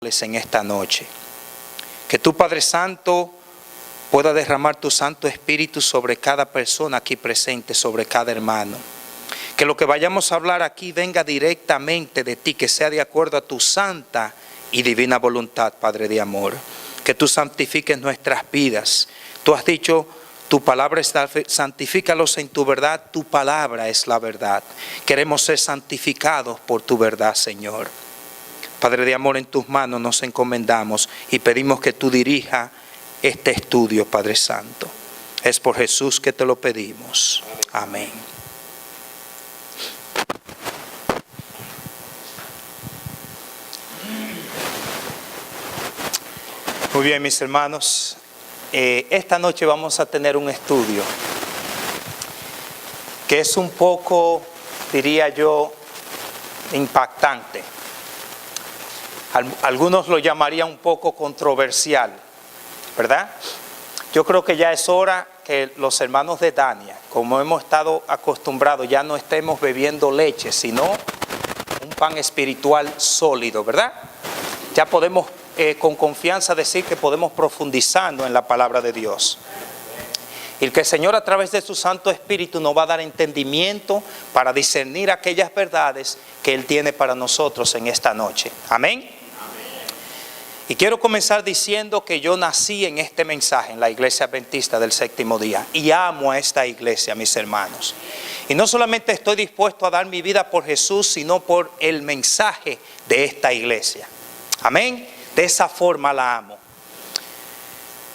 en esta noche. Que tu Padre Santo pueda derramar tu Santo Espíritu sobre cada persona aquí presente, sobre cada hermano. Que lo que vayamos a hablar aquí venga directamente de ti, que sea de acuerdo a tu santa y divina voluntad, Padre de amor. Que tú santifiques nuestras vidas. Tú has dicho, tu palabra está, santifícalos en tu verdad, tu palabra es la verdad. Queremos ser santificados por tu verdad, Señor. Padre de amor, en tus manos nos encomendamos y pedimos que tú dirijas este estudio, Padre Santo. Es por Jesús que te lo pedimos. Amén. Muy bien, mis hermanos. Esta noche vamos a tener un estudio que es un poco, diría yo, impactante. Algunos lo llamarían un poco controversial, ¿verdad? Yo creo que ya es hora que los hermanos de Dania, como hemos estado acostumbrados, ya no estemos bebiendo leche, sino un pan espiritual sólido, ¿verdad? Ya podemos con confianza decir que podemos profundizando en la palabra de Dios. Y que el Señor a través de su Santo Espíritu nos va a dar entendimiento para discernir aquellas verdades que Él tiene para nosotros en esta noche. Amén. Y quiero comenzar diciendo que yo nací en este mensaje, en la Iglesia Adventista del Séptimo Día. Y amo a esta iglesia, mis hermanos. Y no solamente estoy dispuesto a dar mi vida por Jesús, sino por el mensaje de esta iglesia. Amén. De esa forma la amo.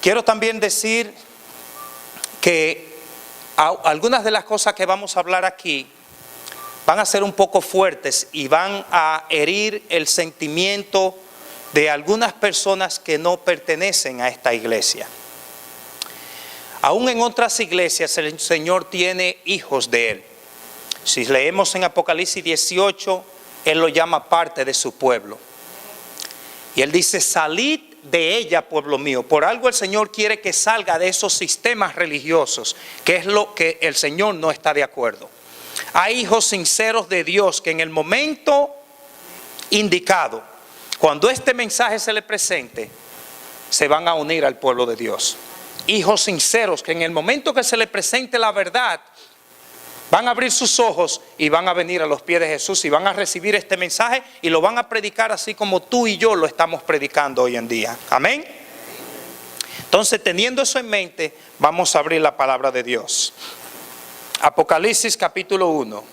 Quiero también decir que algunas de las cosas que vamos a hablar aquí van a ser un poco fuertes y van a herir el sentimiento de algunas personas que no pertenecen a esta iglesia. Aún en otras iglesias el Señor tiene hijos de Él. Si leemos en Apocalipsis 18, Él lo llama parte de su pueblo. Y Él dice, salid de ella, pueblo mío. Por algo el Señor quiere que salga de esos sistemas religiosos, que es lo que el Señor no está de acuerdo. Hay hijos sinceros de Dios que en el momento indicado, cuando este mensaje se le presente, se van a unir al pueblo de Dios. Hijos sinceros que en el momento que se le presente la verdad, van a abrir sus ojos y van a venir a los pies de Jesús y van a recibir este mensaje y lo van a predicar así como tú y yo lo estamos predicando hoy en día. Amén. Entonces, teniendo eso en mente, vamos a abrir la palabra de Dios. Apocalipsis capítulo 1.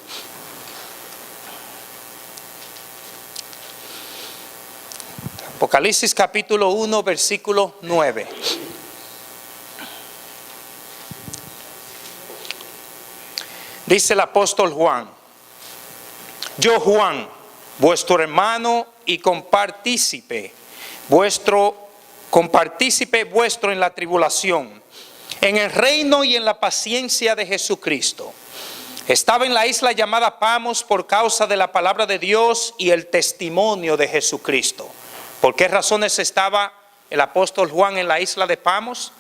Apocalipsis capítulo 1, versículo 9. Dice el apóstol Juan, yo Juan, vuestro hermano y compartícipe vuestro en la tribulación, en el reino y en la paciencia de Jesucristo. Estaba en la isla llamada Pamos por causa de la palabra de Dios y el testimonio de Jesucristo. ¿Por qué razones estaba el apóstol Juan en la isla de Pamos?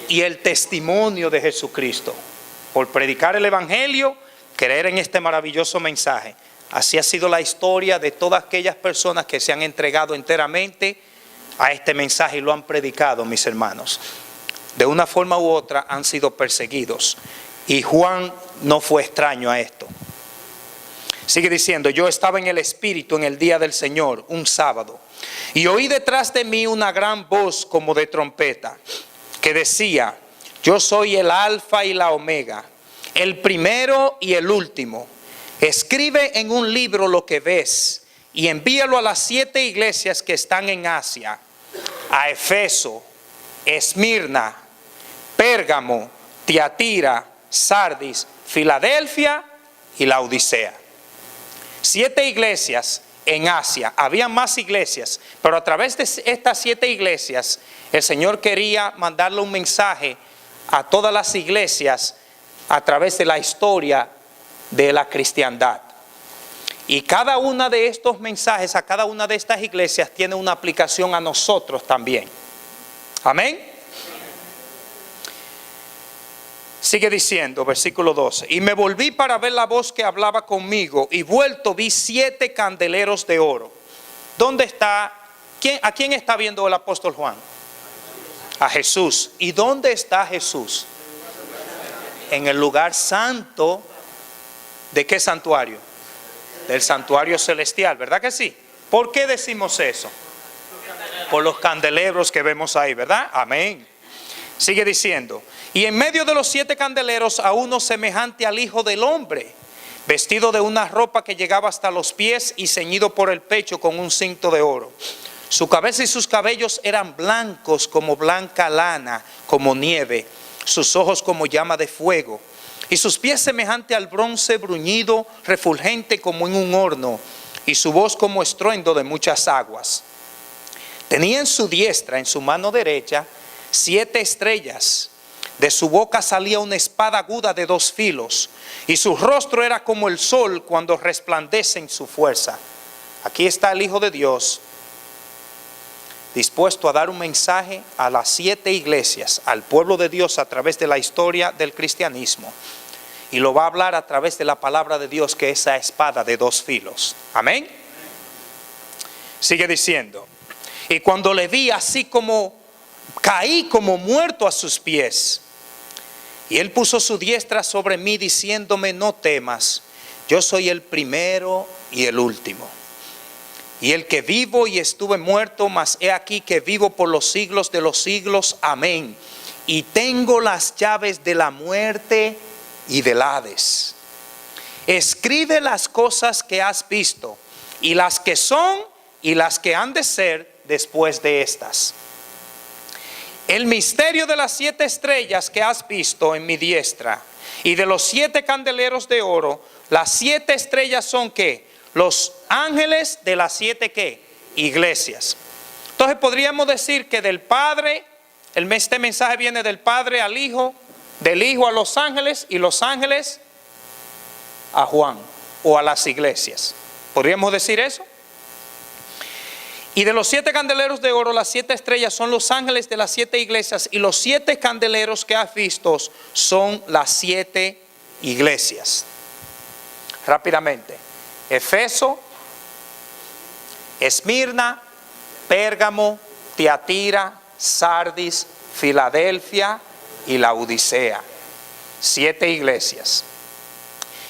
Y el testimonio de Jesucristo. Por predicar el evangelio, creer en este maravilloso mensaje. Así ha sido la historia de todas aquellas personas que se han entregado enteramente a este mensaje y lo han predicado, mis hermanos. De una forma u otra han sido perseguidos. Y Juan no fue extraño a esto. Sigue diciendo, yo estaba en el Espíritu en el día del Señor, un sábado, y oí detrás de mí una gran voz como de trompeta, que decía, yo soy el Alfa y la Omega, el primero y el último. Escribe en un libro lo que ves y envíalo a las 7 iglesias que están en Asia, a Efeso, Esmirna, Pérgamo, Tiatira, Sardis, Filadelfia y Laodicea. 7 iglesias en Asia. Había más iglesias, pero a través de estas 7 iglesias el Señor quería mandarle un mensaje a todas las iglesias a través de la historia de la cristiandad. Y cada una de estos mensajes, a cada una de estas iglesias tiene una aplicación a nosotros también. Amén. Sigue diciendo, versículo 12. Y me volví para ver la voz que hablaba conmigo, y vuelto vi 7 candeleros de oro, ¿Dónde está? ¿A quién está viendo el apóstol Juan? A Jesús. ¿Y dónde está Jesús? En el lugar santo. ¿De qué santuario? Del santuario celestial, ¿verdad que sí? ¿Por qué decimos eso? Por los candelebros que vemos ahí, ¿verdad? Amén. Sigue diciendo, y en medio de los 7 candeleros a uno semejante al Hijo del Hombre, vestido de una ropa que llegaba hasta los pies y ceñido por el pecho con un cinto de oro. Su cabeza y sus cabellos eran blancos como blanca lana, como nieve, sus ojos como llama de fuego, y sus pies semejante al bronce bruñido, refulgente como en un horno, y su voz como estruendo de muchas aguas. Tenía en su diestra, en su mano derecha, 7 estrellas. De su boca salía una espada aguda de 2 filos, y su rostro era como el sol cuando resplandece en su fuerza. Aquí está el Hijo de Dios, dispuesto a dar un mensaje a las 7 iglesias, al pueblo de Dios a través de la historia del cristianismo. Y lo va a hablar a través de la palabra de Dios, que es esa espada de 2 filos. Amén. Sigue diciendo, y cuando le vi, así como caí como muerto a sus pies. Y él puso su diestra sobre mí, diciéndome, no temas, yo soy el primero y el último, y el que vivo y estuve muerto, mas he aquí que vivo por los siglos de los siglos. Amén. Y tengo las llaves de la muerte y del Hades. Escribe las cosas que has visto, y las que son y las que han de ser después de estas. El misterio de las 7 estrellas que has visto en mi diestra, y de los 7 candeleros de oro. Las 7 estrellas son ¿qué? Los ángeles de las 7 ¿qué? Iglesias. Entonces podríamos decir que del Padre, este mensaje viene del Padre al Hijo, del Hijo a los ángeles, y los ángeles a Juan o a las iglesias. ¿Podríamos decir eso? Y de los 7 candeleros de oro, las 7 estrellas son los ángeles de las 7 iglesias, y los 7 candeleros que has visto son las 7 iglesias. Rápidamente: Efeso, Esmirna, Pérgamo, Tiatira, Sardis, Filadelfia y Laodicea. 7 iglesias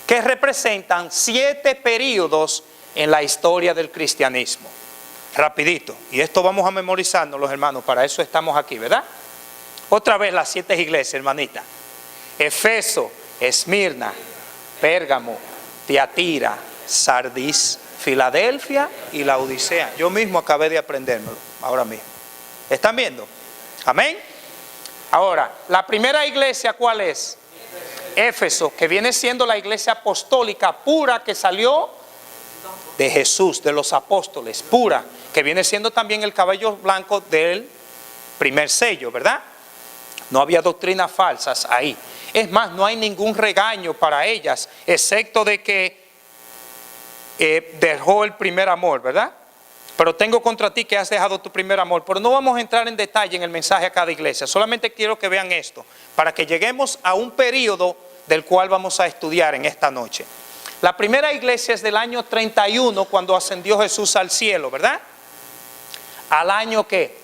que representan 7 períodos en la historia del cristianismo. Rapidito, y esto vamos a memorizarnos los hermanos, para eso estamos aquí, ¿verdad? Otra vez las 7 iglesias, hermanita: Efeso, Esmirna, Pérgamo, Tiatira, Sardis, Filadelfia y Laodicea. Yo mismo acabé de aprendérmelo ahora mismo. ¿Están viendo? Amén. Ahora, la primera iglesia, ¿cuál es? Éfeso, que viene siendo la iglesia apostólica pura que salió de Jesús, de los apóstoles, pura, que viene siendo también el cabello blanco del primer sello, ¿verdad? No había doctrinas falsas ahí. Es más, no hay ningún regaño para ellas, excepto de que dejó el primer amor, ¿verdad? Pero tengo contra ti que has dejado tu primer amor. Pero no vamos a entrar en detalle en el mensaje a cada iglesia. Solamente quiero que vean esto, para que lleguemos a un periodo del cual vamos a estudiar en esta noche. La primera iglesia es del año 31, cuando ascendió Jesús al cielo, ¿verdad? ¿Al año qué?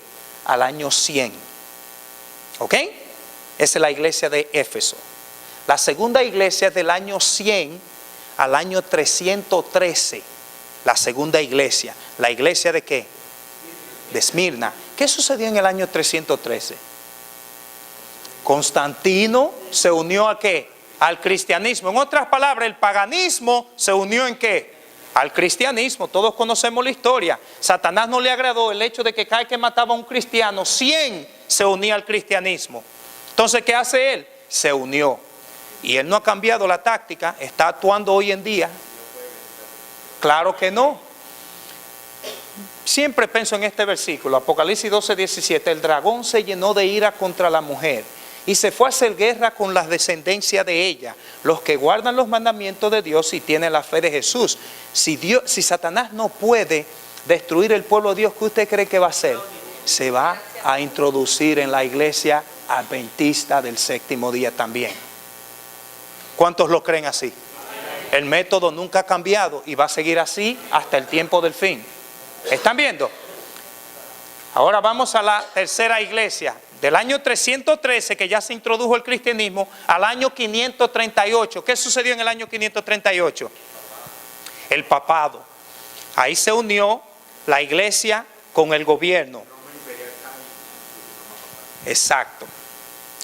Al año 100. ¿Ok? Esa es la iglesia de Éfeso. La segunda iglesia es del año 100 al año 313. La segunda iglesia. ¿La iglesia de qué? De Esmirna. ¿Qué sucedió en el año 313? Constantino se unió ¿a qué? Al cristianismo. En otras palabras, el paganismo se unió ¿en qué? Al cristianismo. Todos conocemos la historia. Satanás no le agradó el hecho de que cada que mataba a un cristiano, 100 se unía al cristianismo. Entonces, ¿qué hace él? Se unió. Y él no ha cambiado la táctica. Está actuando hoy en día. Claro que no. Siempre pienso en este versículo, Apocalipsis 12:17. El dragón se llenó de ira contra la mujer y se fue a hacer guerra con la descendencia de ella, los que guardan los mandamientos de Dios y tienen la fe de Jesús. Si Satanás no puede destruir el pueblo de Dios, ¿qué usted cree que va a hacer? Se va a introducir en la iglesia adventista del séptimo día también. ¿Cuántos lo creen así? El método nunca ha cambiado y va a seguir así hasta el tiempo del fin. ¿Están viendo? Ahora vamos a la tercera iglesia. Del año 313, que ya se introdujo el cristianismo, al año 538. ¿Qué sucedió en el año 538? El papado. Ahí se unió la iglesia con el gobierno. Exacto.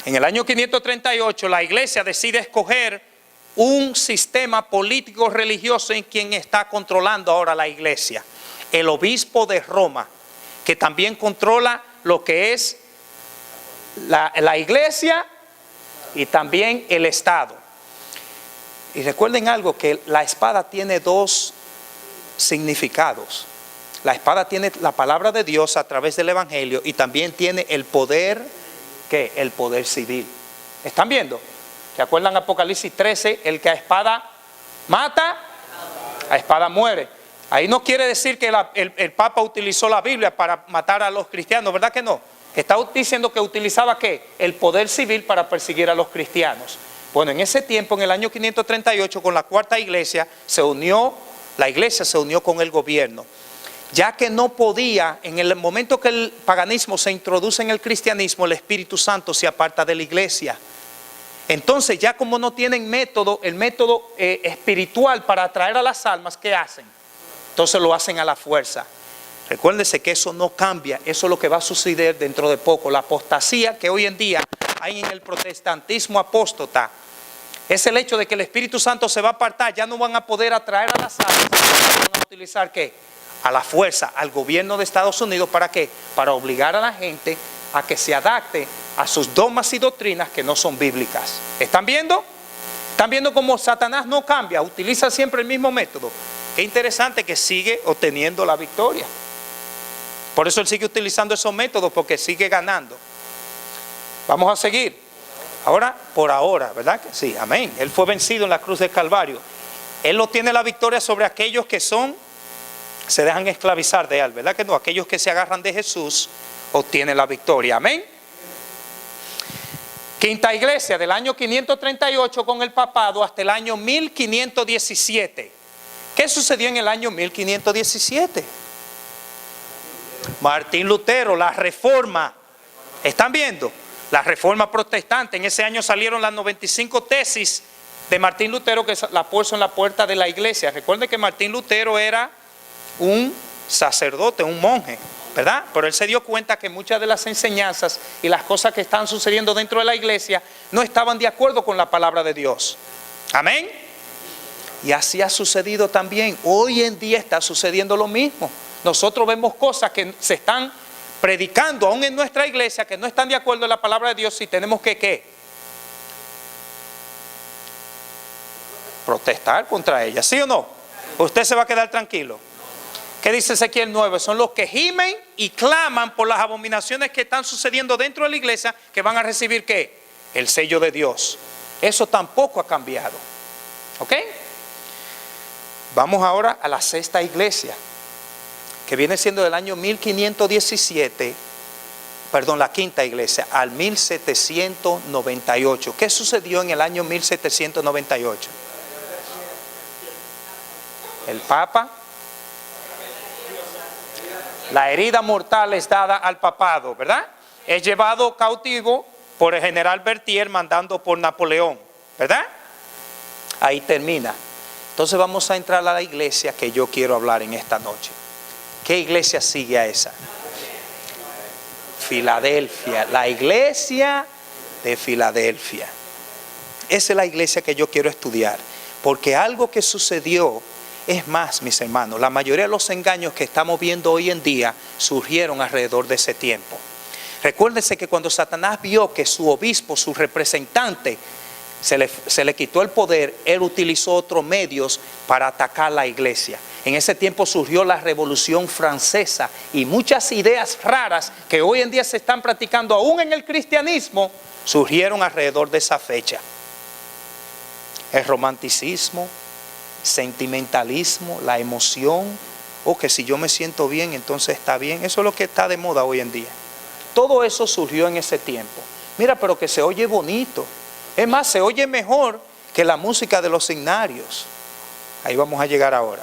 En el año 538 la iglesia decide escoger un sistema político religioso en quien está controlando ahora la iglesia. El obispo de Roma, que también controla lo que es la iglesia y también el Estado. Y recuerden algo, que la espada tiene dos significados. La espada tiene la palabra de Dios a través del evangelio y también tiene el poder, ¿qué? El poder civil. ¿Están viendo? ¿Se acuerdan Apocalipsis 13? El que a espada mata, a espada muere. Ahí no quiere decir que el Papa utilizó la Biblia para matar a los cristianos, ¿verdad que no? Está diciendo que utilizaba ¿qué? El poder civil para perseguir a los cristianos. Bueno, en ese tiempo, en el año 538, con la cuarta iglesia, la iglesia se unió con el gobierno. Ya que no podía, en el momento que el paganismo se introduce en el cristianismo, el Espíritu Santo se aparta de la iglesia. Entonces, ya como no tienen el método espiritual para atraer a las almas, ¿qué hacen? Entonces lo hacen a la fuerza. Recuérdense que eso no cambia, eso es lo que va a suceder dentro de poco. La apostasía que hoy en día hay en el protestantismo apóstata es el hecho de que el Espíritu Santo se va a apartar, ya no van a poder atraer a las almas, van a utilizar ¿qué? A la fuerza, al gobierno de Estados Unidos, ¿para qué? Para obligar a la gente a que se adapte a sus dogmas y doctrinas que no son bíblicas. ¿Están viendo? ¿Están viendo cómo Satanás no cambia? Utiliza siempre el mismo método. Qué interesante que sigue obteniendo la victoria. Por eso él sigue utilizando esos métodos, porque sigue ganando. Vamos a seguir. Ahora, por ahora, ¿verdad? Sí, amén. Él fue vencido en la cruz del Calvario. Él no tiene la victoria sobre aquellos que se dejan esclavizar de él, ¿verdad que no? Aquellos que se agarran de Jesús obtienen la victoria. Amén. Quinta iglesia, del año 538 con el papado hasta el año 1517. ¿Qué sucedió en el año 1517? Martín Lutero, la reforma. ¿Están viendo? La reforma protestante. En ese año salieron las 95 tesis de Martín Lutero, que la puso en la puerta de la iglesia. Recuerden que Martín Lutero era un sacerdote, un monje, ¿verdad? Pero él se dio cuenta que muchas de las enseñanzas y las cosas que estaban sucediendo dentro de la iglesia no estaban de acuerdo con la palabra de Dios. Amén. Y así ha sucedido también. Hoy en día está sucediendo lo mismo. Nosotros vemos cosas que se están predicando aún en nuestra iglesia que no están de acuerdo en la palabra de Dios, y tenemos que ¿qué? Protestar contra ellas, ¿sí o no? Usted se va a quedar tranquilo. ¿Qué dice Ezequiel 9? Son los que gimen y claman por las abominaciones que están sucediendo dentro de la iglesia, que van a recibir ¿qué? El sello de Dios. Eso tampoco ha cambiado. ¿Ok? Vamos ahora a la sexta iglesia, que viene siendo del año 1517, perdón, la quinta iglesia, al 1798. ¿Qué sucedió en el año 1798? El Papa, la herida mortal es dada al papado, ¿verdad? Es llevado cautivo por el general Berthier, mandando por Napoleón, ¿verdad? Ahí termina. Entonces vamos a entrar a la iglesia que yo quiero hablar en esta noche. ¿Qué iglesia sigue a esa? Filadelfia, la iglesia de Filadelfia. Esa es la iglesia que yo quiero estudiar, porque algo que sucedió, es más, mis hermanos, la mayoría de los engaños que estamos viendo hoy en día surgieron alrededor de ese tiempo. Recuérdense que cuando Satanás vio que su obispo, su representante, se le quitó el poder, él utilizó otros medios para atacar la iglesia. En ese tiempo surgió la Revolución Francesa, y muchas ideas raras que hoy en día se están practicando aún en el cristianismo surgieron alrededor de esa fecha. El romanticismo, sentimentalismo, la emoción, o que si yo me siento bien, entonces está bien. Eso es lo que está de moda hoy en día. Todo eso surgió en ese tiempo. Mira, pero que se oye bonito. Es más, se oye mejor que la música de los himnarios. Ahí vamos a llegar ahora.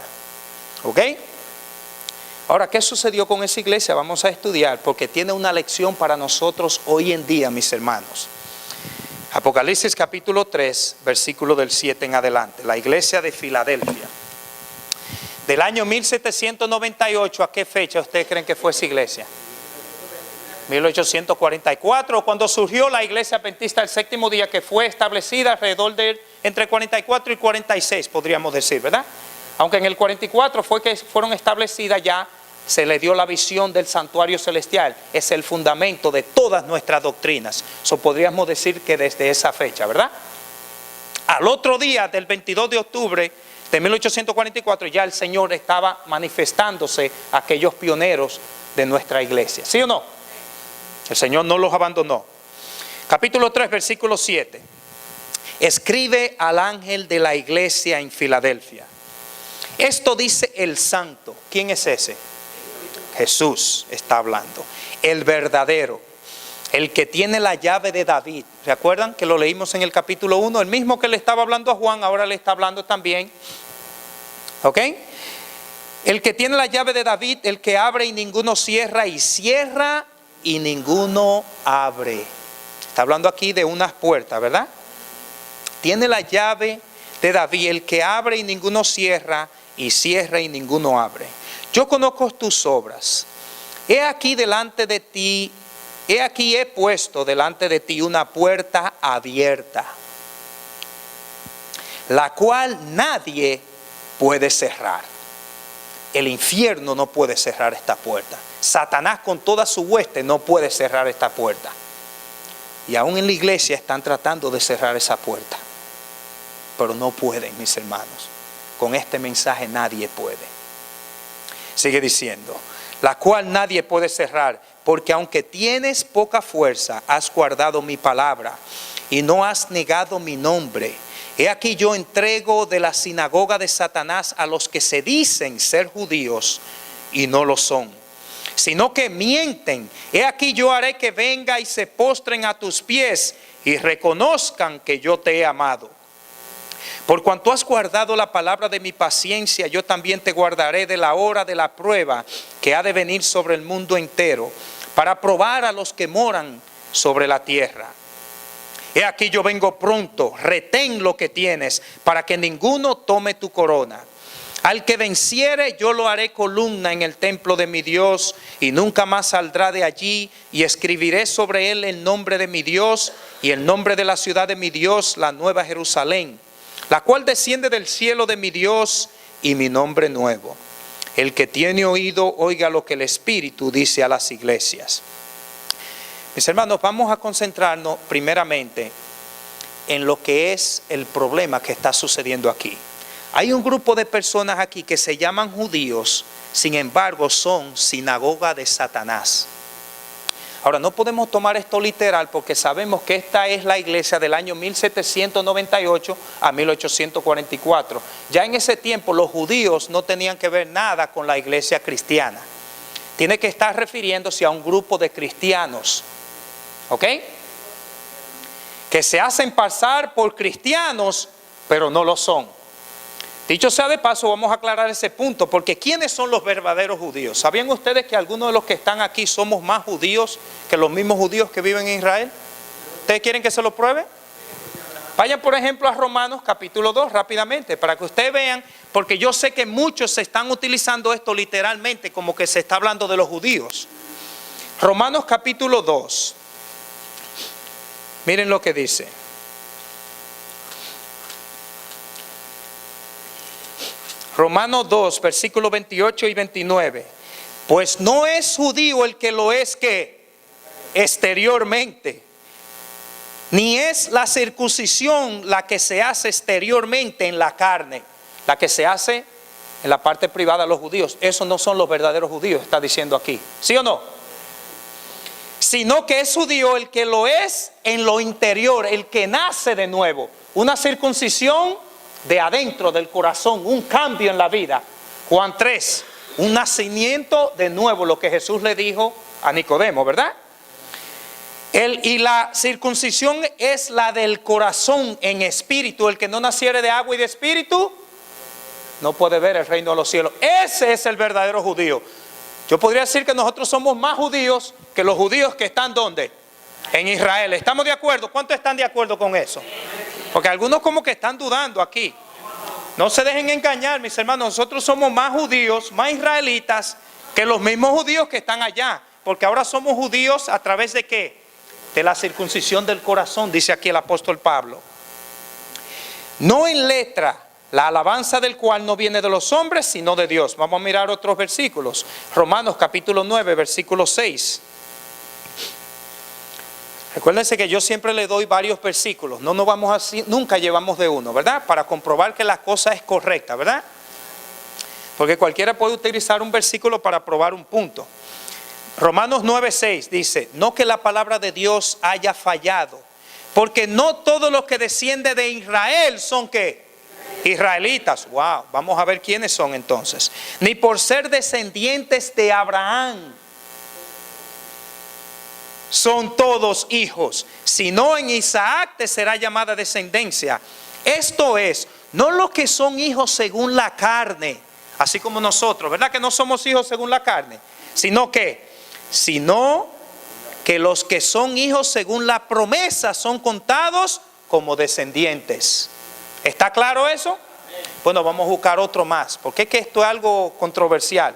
¿Ok? Ahora, ¿qué sucedió con esa iglesia? Vamos a estudiar porque tiene una lección para nosotros hoy en día, mis hermanos. Apocalipsis capítulo 3, versículo del 7 en adelante. La iglesia de Filadelfia. Del año 1798, ¿a qué fecha ustedes creen que fue esa iglesia? 1844, cuando surgió la iglesia adventista del séptimo día, que fue establecida alrededor de entre 44 y 46, podríamos decir, ¿verdad? Aunque en el 44 fue que fueron establecidas ya, se le dio la visión del santuario celestial. Es el fundamento de todas nuestras doctrinas. Eso podríamos decir que desde esa fecha, ¿verdad? Al otro día del 22 de octubre de 1844 ya el Señor estaba manifestándose a aquellos pioneros de nuestra iglesia. ¿Sí o no? El Señor no los abandonó. Capítulo 3, versículo 7. Escribe al ángel de la iglesia en Filadelfia. Esto dice el santo. ¿Quién es ese? Jesús está hablando. El verdadero. El que tiene la llave de David. ¿Recuerdan que lo leímos en el capítulo 1? El mismo que le estaba hablando a Juan, ahora le está hablando también. ¿Ok? El que tiene la llave de David, el que abre y ninguno cierra, y cierra y ninguno abre. Está hablando aquí de unas puertas, ¿verdad? Tiene la llave de David, el que abre y ninguno cierra, y cierra y ninguno abre. Yo conozco tus obras. He aquí delante de ti, he aquí he puesto delante de ti una puerta abierta, la cual nadie puede cerrar. El infierno no puede cerrar esta puerta. Satanás con toda su hueste no puede cerrar esta puerta. Y aún en la iglesia están tratando de cerrar esa puerta, pero no pueden, mis hermanos. Con este mensaje nadie puede. Sigue diciendo, la cual nadie puede cerrar, porque aunque tienes poca fuerza, has guardado mi palabra y no has negado mi nombre. He aquí yo entrego de la sinagoga de Satanás a los que se dicen ser judíos y no lo son, sino que mienten. He aquí yo haré que venga y se postren a tus pies y reconozcan que yo te he amado. Por cuanto has guardado la palabra de mi paciencia, yo también te guardaré de la hora de la prueba que ha de venir sobre el mundo entero, para probar a los que moran sobre la tierra. He aquí yo vengo pronto, retén lo que tienes, para que ninguno tome tu corona. Al que venciere, yo lo haré columna en el templo de mi Dios, y nunca más saldrá de allí, y escribiré sobre él el nombre de mi Dios, y el nombre de la ciudad de mi Dios, la nueva Jerusalén, la cual desciende del cielo de mi Dios, y mi nombre nuevo. El que tiene oído, oiga lo que el Espíritu dice a las iglesias. Mis hermanos, vamos a concentrarnos primeramente en lo que es el problema que está sucediendo aquí. Hay un grupo de personas aquí que se llaman judíos, sin embargo son sinagoga de Satanás. Ahora, no podemos tomar esto literal porque sabemos que esta es la iglesia del año 1798 a 1844. Ya en ese tiempo los judíos no tenían que ver nada con la iglesia cristiana. Tiene que estar refiriéndose a un grupo de cristianos, ¿ok? Que se hacen pasar por cristianos, pero no lo son. Dicho sea de paso, vamos a aclarar ese punto, porque ¿quiénes son los verdaderos judíos? ¿Sabían ustedes que algunos de los que están aquí somos más judíos que los mismos judíos que viven en Israel? ¿Ustedes quieren que se lo pruebe? Vayan por ejemplo a Romanos capítulo 2 rápidamente, para que ustedes vean, porque yo sé que muchos se están utilizando esto literalmente como que se está hablando de los judíos. Romanos capítulo 2. Miren lo que dice. Romanos 2, versículos 28 y 29. Pues no es judío el que lo es que exteriormente, ni es la circuncisión la que se hace exteriormente en la carne, la que se hace en la parte privada de los judíos. Esos no son los verdaderos judíos, está diciendo aquí. ¿Sí o no? Sino que es judío el que lo es en lo interior, el que nace de nuevo. Una circuncisión de adentro del corazón, un cambio en la vida. Juan 3, un nacimiento de nuevo, lo que Jesús le dijo a Nicodemo, ¿verdad? Y la circuncisión es la del corazón en espíritu. El que no naciere de agua y de espíritu no puede ver el reino de los cielos. Ese es el verdadero judío. Yo podría decir que nosotros somos más judíos que los judíos que están ¿dónde? En Israel. ¿Estamos de acuerdo? ¿Cuántos están de acuerdo con eso? Porque algunos como que están dudando aquí. No se dejen engañar, mis hermanos. Nosotros somos más judíos, más israelitas que los mismos judíos que están allá. Porque ahora somos judíos a través de ¿qué? De la circuncisión del corazón, dice aquí el apóstol Pablo. No en letra, la alabanza del cual no viene de los hombres, sino de Dios. Vamos a mirar otros versículos. Romanos capítulo 9, versículo 6. Recuérdense que yo siempre le doy varios versículos. No nos vamos así, nunca llevamos de uno, ¿verdad? Para comprobar que la cosa es correcta, ¿verdad? Porque cualquiera puede utilizar un versículo para probar un punto. Romanos 9:6 dice, no que la palabra de Dios haya fallado, porque no todos los que descienden de Israel son ¿qué? Israelitas. Wow, vamos a ver quiénes son entonces. Ni por ser descendientes de Abraham son todos hijos, sino en Isaac te será llamada descendencia. Esto es, no los que son hijos según la carne, así como nosotros, ¿verdad que no somos hijos según la carne? Sino que los que son hijos según la promesa son contados como descendientes. ¿Está claro eso? Bueno, vamos a buscar otro más, porque es que esto es algo controversial.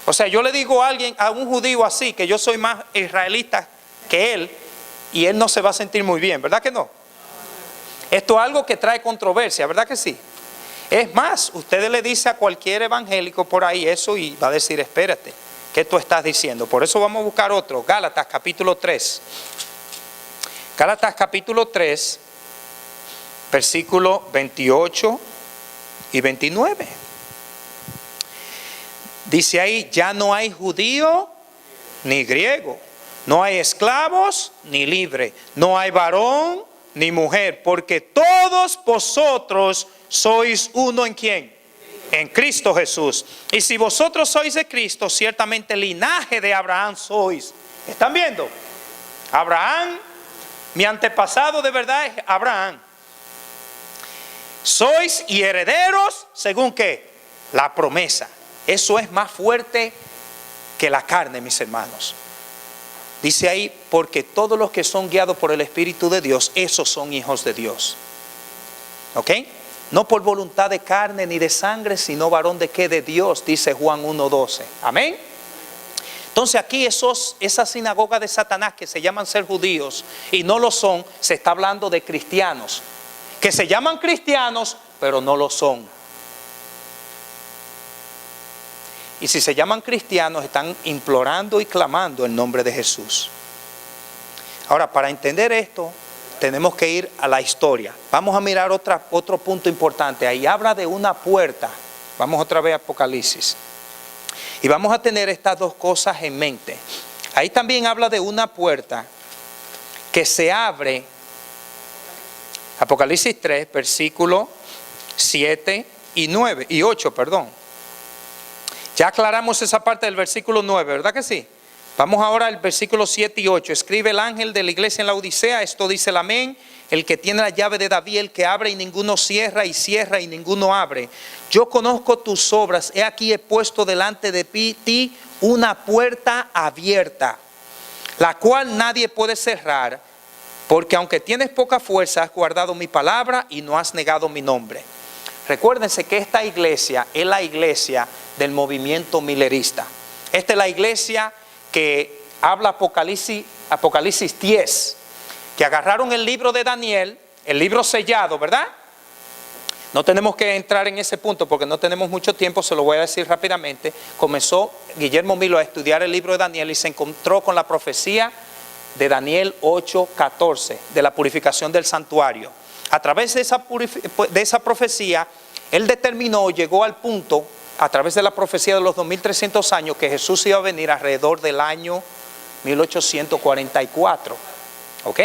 O sea, yo le digo a alguien, a un judío así, que yo soy más israelita que él, y él no se va a sentir muy bien, ¿verdad que no? Esto es algo que trae controversia, ¿verdad que sí? Es más, usted le dice a cualquier evangélico por ahí eso y va a decir, espérate, ¿qué tú estás diciendo? Por eso vamos a buscar otro, Gálatas capítulo 3. Gálatas capítulo 3, versículo 28 y 29. Dice ahí, ya no hay judío ni griego, no hay esclavos ni libre, no hay varón ni mujer, porque todos vosotros sois uno en ¿quién? En Cristo Jesús. Y si vosotros sois de Cristo, ciertamente linaje de Abraham sois. ¿Están viendo? Abraham, mi antepasado de verdad es Abraham. Sois y herederos, ¿según qué? La promesa. Eso es más fuerte que la carne, mis hermanos. Dice ahí, porque todos los que son guiados por el Espíritu de Dios, esos son hijos de Dios. ¿Ok? No por voluntad de carne ni de sangre, sino varón de qué? De Dios, dice Juan 1:12. Amén. Entonces aquí esa sinagoga de Satanás que se llaman ser judíos y no lo son, se está hablando de cristianos. Que se llaman cristianos, pero no lo son. Y si se llaman cristianos, están implorando y clamando el nombre de Jesús. Ahora, para entender esto, tenemos que ir a la historia. Vamos a mirar otro punto importante. Ahí habla de una puerta. Vamos otra vez a Apocalipsis. Y vamos a tener estas dos cosas en mente. Ahí también habla de una puerta que se abre. Apocalipsis 3, versículos 7 y 8, perdón. Ya aclaramos esa parte del versículo 9, ¿verdad que sí? Vamos ahora al versículo 7 y 8. Escribe el ángel de la iglesia en la Odisea, esto dice el amén, el que tiene la llave de David, el que abre y ninguno cierra, y cierra y ninguno abre. Yo conozco tus obras, he aquí he puesto delante de ti una puerta abierta, la cual nadie puede cerrar, porque aunque tienes poca fuerza, has guardado mi palabra y no has negado mi nombre. Recuérdense que esta iglesia es la iglesia del movimiento milerista. Esta es la iglesia que habla Apocalipsis 10, que agarraron el libro de Daniel, el libro sellado, ¿verdad? No tenemos que entrar en ese punto porque no tenemos mucho tiempo, se lo voy a decir rápidamente. Comenzó Guillermo Milo a estudiar el libro de Daniel y se encontró con la profecía de Daniel 8:14, de la purificación del santuario. A través de esa profecía, él determinó, llegó al punto, a través de la profecía de los 2300 años, que Jesús iba a venir alrededor del año 1844. ¿Ok?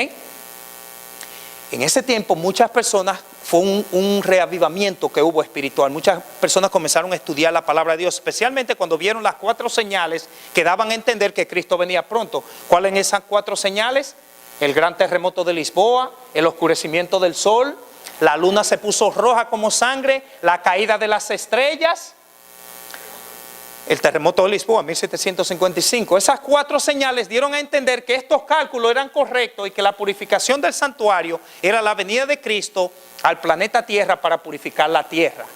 En ese tiempo muchas personas, fue un reavivamiento que hubo espiritual. Muchas personas comenzaron a estudiar la palabra de Dios, especialmente cuando vieron las 4 señales que daban a entender que Cristo venía pronto. ¿Cuáles son esas 4 señales? El gran terremoto de Lisboa, el oscurecimiento del sol, la luna se puso roja como sangre, la caída de las estrellas, el terremoto de Lisboa, 1755. Esas 4 señales dieron a entender que estos cálculos eran correctos y que la purificación del santuario era la venida de Cristo al planeta Tierra para purificar la tierra.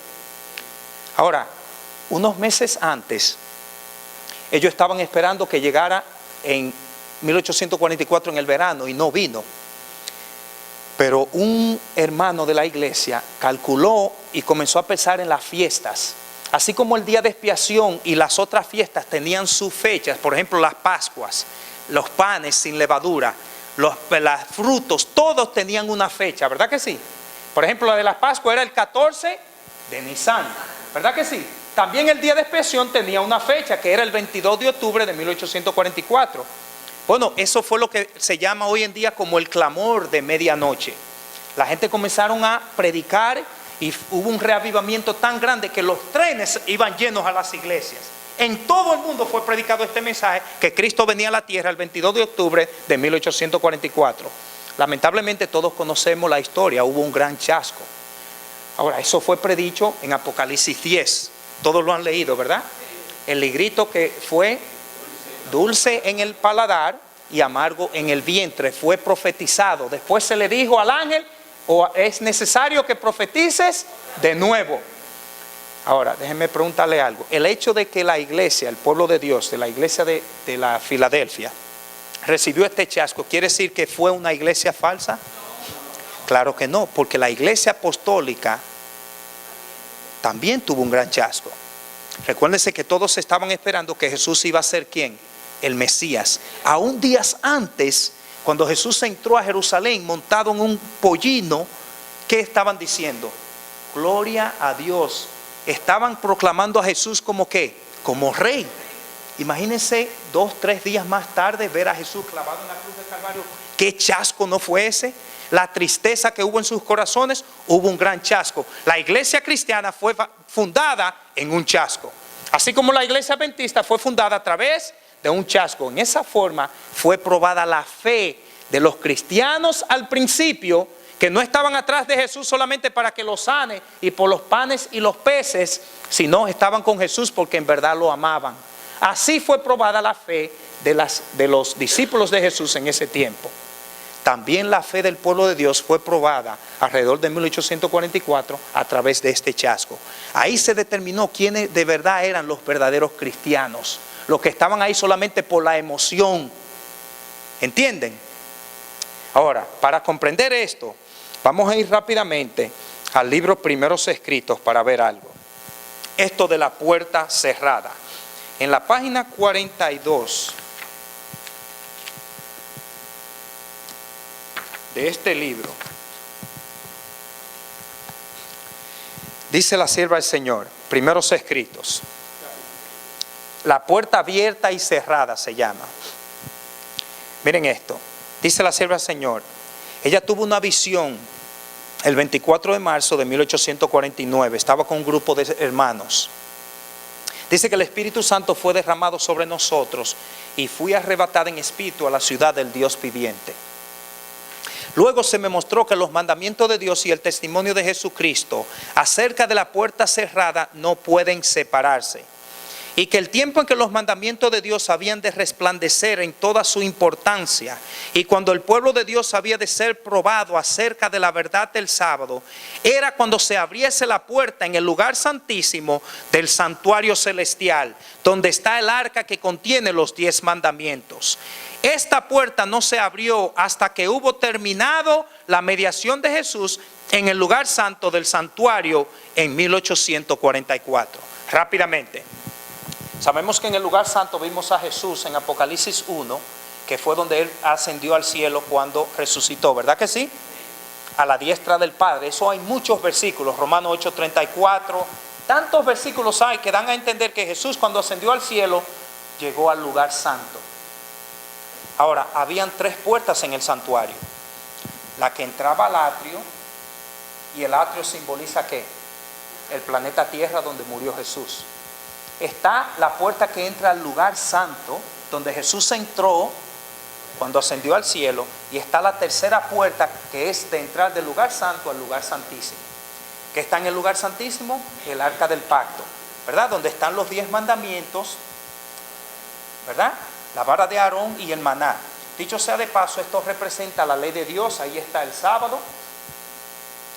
Ahora, unos meses antes, ellos estaban esperando que llegara en 1844 en el verano y no vino. Pero un hermano de la iglesia calculó y comenzó a pensar en las fiestas. Así como el día de expiación y las otras fiestas tenían sus fechas, por ejemplo las Pascuas, los panes sin levadura, los frutos, todos tenían una fecha, ¿verdad que sí? Por ejemplo, la de las Pascuas era el 14 de Nisan, ¿verdad que sí? También el día de expiación tenía una fecha que era el 22 de octubre de 1844. Bueno, eso fue lo que se llama hoy en día como el clamor de medianoche. La gente comenzaron a predicar y hubo un reavivamiento tan grande que los trenes iban llenos a las iglesias. En todo el mundo fue predicado este mensaje que Cristo venía a la tierra el 22 de octubre de 1844. Lamentablemente todos conocemos la historia, hubo un gran chasco. Ahora, eso fue predicho en Apocalipsis 10. Todos lo han leído, ¿verdad? El ligrito que fue dulce en el paladar y amargo en el vientre fue profetizado. Después se le dijo al ángel: o es necesario que profetices de nuevo. Ahora, déjenme preguntarle algo. El hecho de que la iglesia, el pueblo de Dios, de la iglesia de la Filadelfia, recibió este chasco, ¿quiere decir que fue una iglesia falsa? Claro que no, porque la iglesia apostólica también tuvo un gran chasco. Recuérdense que todos estaban esperando que Jesús iba a ser ¿quién? El Mesías. Aún días antes, cuando Jesús entró a Jerusalén montado en un pollino, ¿qué estaban diciendo? Gloria a Dios. Estaban proclamando a Jesús como ¿qué? Como rey. Imagínense 2, 3 días más tarde ver a Jesús clavado en la cruz del Calvario. ¿Qué chasco no fue ese? La tristeza que hubo en sus corazones, hubo un gran chasco. La iglesia cristiana fue fundada en un chasco. Así como la iglesia adventista fue fundada a través de un chasco. En esa forma fue probada la fe de los cristianos al principio, que no estaban atrás de Jesús solamente para que los sane y por los panes y los peces, sino estaban con Jesús porque en verdad lo amaban. Así fue probada la fe de los discípulos de Jesús en ese tiempo. También la fe del pueblo de Dios fue probada alrededor de 1844 a través de este chasco. Ahí se determinó quiénes de verdad eran los verdaderos cristianos, los que estaban ahí solamente por la emoción. ¿Entienden? Ahora, para comprender esto, vamos a ir rápidamente al libro Primeros Escritos para ver algo. Esto de la puerta cerrada. En la página 42 de este libro, dice la sierva del Señor, Primeros Escritos. La puerta abierta y cerrada se llama. Miren esto. Dice la sierva del Señor. Ella tuvo una visión el 24 de marzo de 1849. Estaba con un grupo de hermanos. Dice que el Espíritu Santo fue derramado sobre nosotros y fui arrebatada en espíritu a la ciudad del Dios viviente. Luego se me mostró que los mandamientos de Dios y el testimonio de Jesucristo acerca de la puerta cerrada no pueden separarse. Y que el tiempo en que los mandamientos de Dios habían de resplandecer en toda su importancia, y cuando el pueblo de Dios había de ser probado acerca de la verdad del sábado, era cuando se abriese la puerta en el lugar santísimo del santuario celestial, donde está el arca que contiene los 10 mandamientos. Esta puerta no se abrió hasta que hubo terminado la mediación de Jesús en el lugar santo del santuario en 1844. Rápidamente. Sabemos que en el lugar santo vimos a Jesús en Apocalipsis 1, que fue donde Él ascendió al cielo cuando resucitó, ¿verdad que sí? A la diestra del Padre. Eso hay muchos versículos, Romanos 8:34. Tantos versículos hay que dan a entender que Jesús cuando ascendió al cielo llegó al lugar santo. Ahora, habían 3 puertas en el santuario. La que entraba al atrio, y el atrio simboliza ¿qué? El planeta Tierra donde murió Jesús. Está la puerta que entra al lugar santo, donde Jesús entró cuando ascendió al cielo, y está la tercera puerta que es de entrar del lugar santo al lugar santísimo. ¿Qué está en el lugar santísimo? El arca del pacto. ¿verdad? Donde están los 10 mandamientos, ¿verdad? La vara de Aarón y el maná. Dicho sea de paso, esto representa la ley de Dios. Ahí está el sábado,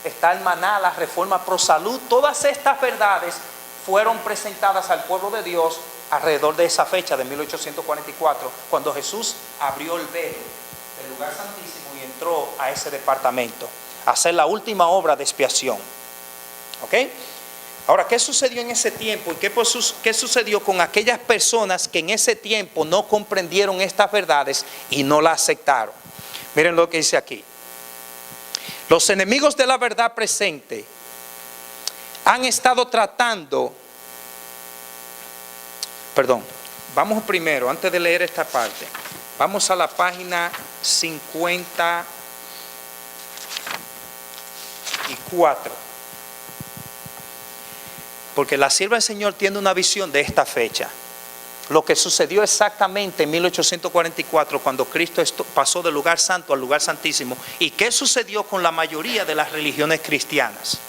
está el maná, la reforma pro salud. Todas estas verdades fueron presentadas al pueblo de Dios alrededor de esa fecha de 1844, cuando Jesús abrió el velo del lugar santísimo y entró a ese departamento a hacer la última obra de expiación. ¿Ok? Ahora, ¿qué sucedió en ese tiempo? ¿Y qué sucedió con aquellas personas que en ese tiempo no comprendieron estas verdades y no las aceptaron? Miren lo que dice aquí. Los enemigos de la verdad presente han estado tratando, vamos primero, antes de leer esta parte, vamos a la página 54. Porque la sierva del Señor tiene una visión de esta fecha. Lo que sucedió exactamente en 1844, cuando Cristo pasó del lugar santo al lugar santísimo. Y qué sucedió con la mayoría de las religiones cristianas.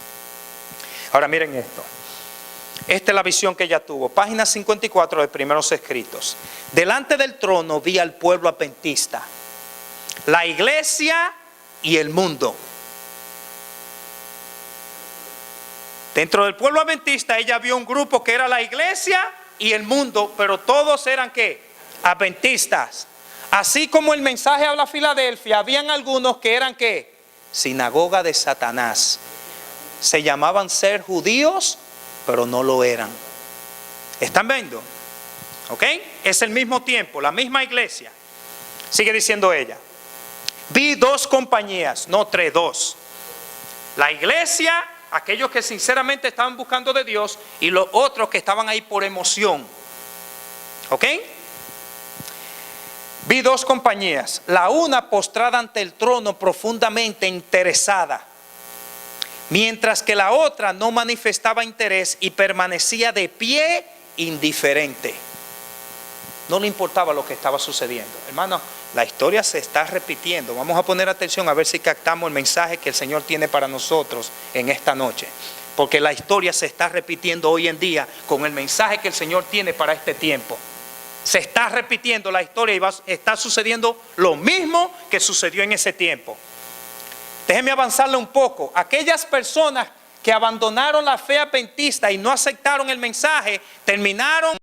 Ahora miren esto. Esta es la visión que ella tuvo. Página 54 de Primeros Escritos. Delante del trono vi al pueblo adventista, la iglesia y el mundo. Dentro del pueblo adventista ella vio un grupo que era la iglesia y el mundo, pero todos eran ¿qué? Adventistas. Así como el mensaje habla a Filadelfia, habían algunos que eran ¿qué? Sinagoga de Satanás. Se llamaban ser judíos, pero no lo eran. ¿Están viendo? ¿Ok? Es el mismo tiempo, la misma iglesia. Sigue diciendo ella. Vi 2 compañías, no 3, 2. La iglesia, aquellos que sinceramente estaban buscando de Dios, y los otros que estaban ahí por emoción. ¿Ok? Vi 2 compañías, la una postrada ante el trono profundamente interesada, mientras que la otra no manifestaba interés y permanecía de pie indiferente. No le importaba lo que estaba sucediendo. Hermano, la historia se está repitiendo. Vamos a poner atención a ver si captamos el mensaje que el Señor tiene para nosotros en esta noche. Porque la historia se está repitiendo hoy en día con el mensaje que el Señor tiene para este tiempo. Se está repitiendo la historia y está sucediendo lo mismo que sucedió en ese tiempo. Déjeme avanzarle un poco. Aquellas personas que abandonaron la fe adventista y no aceptaron el mensaje, terminaron